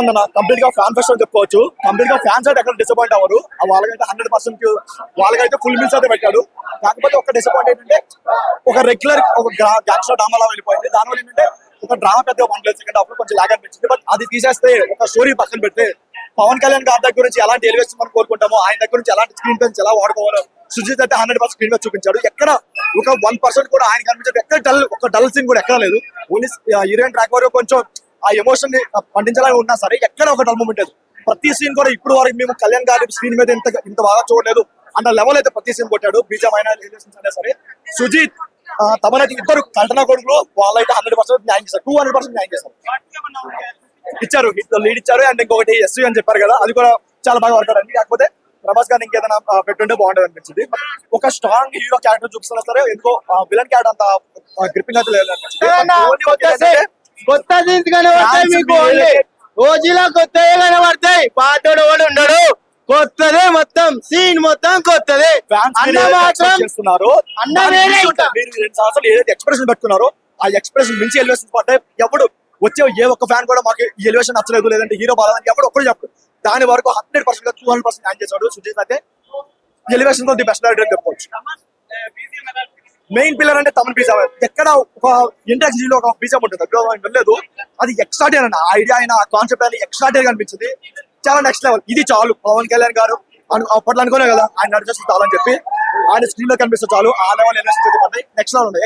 ఉందన్న కంప్లీట్ గా fan pest అని చెప్పుకోవచ్చు. కంప్లీట్ గా ఫ్యాన్స్ అయితే ఎక్కడ డిసప్పాయింట్ అవ్వరు. వాళ్ళకైతే 100% వాళ్ళకైతే ఫుల్ మీల్స్ అయితే పెట్టాడు. కాకపోతే ఒక డిసప్పాయింట్ ఏంటంటే ఒక రెగ్యులర్ ఒక గ్యాంగ్స్టర్ డ్రామాలా వెళ్ళిపోయింది. దానివల్ల ఏంటంటే ఒక డ్రామా పెద్ద 1 సెకండ్ అప్పుడు కొంచెం లాగ్ అనిపించింది. బట్ అది తీసేస్తే ఒక స్టోరీ పక్కన పెడితే పవన్ కళ్యాణ్ గారి దగ్గర నుంచి ఎలాంటి ఎలివేషన్ మనం కోరుకుంటామో, ఆయన దగ్గర నుంచి ఎలాంటి స్క్రీన్ పెన్స్ ఎలా వాడుకోవాలో సుజిత్ అయితే 100% స్క్రీన్ మీద చూపించాడు. ఎక్కడ ఒక 1% కూడా ఆయన కనిపించాడు. ఎక్కడ ఒక డల్ సీన్ కూడా ఎక్కడ లేదు. ఓన్లీ హీరోయిన్ ట్రాక్ వరకు కొంచెం ఆ ఎమోషన్ ని పండించాలని ఉన్నా సరే ఎక్కడ ఒక డల్ మూమెంట్ లేదు. ప్రతి సీన్ కూడా ఇప్పుడు వరకు మేము కళ్యాణ్ గారి స్క్రీన్ మీద ఇంత బాగా చూడలేదు అన్న లెవెల్ అయితే ప్రతి సీన్ కొట్టాడు. బీజం అయినా రిలేషన్స్ అయినా సరే సుజిత్ తమనైతే ఇద్దరు కల్టనా కొడుకులు వాళ్ళైతే 100% న్యాయం చేశారు. 200% న్యాయం చేశారు. ఇచ్చారు, లీడ్ ఇచ్చారు. అండ్ ఇంకొకటి ఎస్సీ అని చెప్పారు కదా, అది కూడా చాలా బాగా వర్క్ అవుతుంది. కాకపోతే ప్రభాస్ గారిని ఇంకేదైనా పెట్టుంటే బాగుంటుంది అనిపించింది. ఒక స్ట్రాంగ్ హీరో క్యారెక్టర్ చూపిస్తున్నా సరే ఎందుకో విలన్ క్యారెక్టర్ అంత గ్రిప్పింగ్ అయితే లేదు అనిపించింది. కొత్త సీన్స్ కనబడతాయి మీకు, రోజులా కొత్తగా కనబడతాయి. పాతోడు కూడా ఉండడు, కొత్తదే మొత్తం సీన్ మొత్తం కొత్తదే. అన్న మాత్రం చేస్తున్నారు. మీరు 2 సంవత్సరాలు ఏదైతే ఎక్స్ప్రెషన్ పెట్టుకున్నారో ఆ ఎక్స్ప్రెషన్ మించి ఎలివేషన్ పడ్డాయి. ఎప్పుడు వచ్చే ఏ ఒక్క ఫ్యాన్ కూడా మాకు ఈ ఎలివేషన్ నచ్చలేదు లేదంటే హీరో బాలని ఎప్పుడు ఒక్కరు చెప్పడు. దాని వరకు 100% 200% న్యాయం చేశాడు సుజిత్. అయితే ఎలివేషన్ తో ది బెస్ట్ డైరెక్టర్ అని చెప్పుకోవచ్చు. మెయిన్ పిల్లర్ అంటే తమిళ బీజం. ఎక్కడ ఒక ఇండస్ట్రీలో ఒక బీజం ఉంటుంది వెళ్ళలేదు. అది ఎక్స్ట్రాడినరీ అన్న ఐడియా అయినా కాన్సెప్ట్ అయినా ఎక్స్ట్రాడినరీ అనిపించింది. చాలా నెక్స్ట్ లెవెల్. ఇది చాలు పవన్ కళ్యాణ్ గారు అప్పట్లో అనుకోలే కదా ఆయన నడిచేస్తే చాలు అని చెప్పి ఆయన స్క్రీన్ లో కనిపిస్తే చాలు. ఆ లెవెల్ ఎలివేషన్ నెక్స్ట్ లెవెల్ ఉన్నాయి.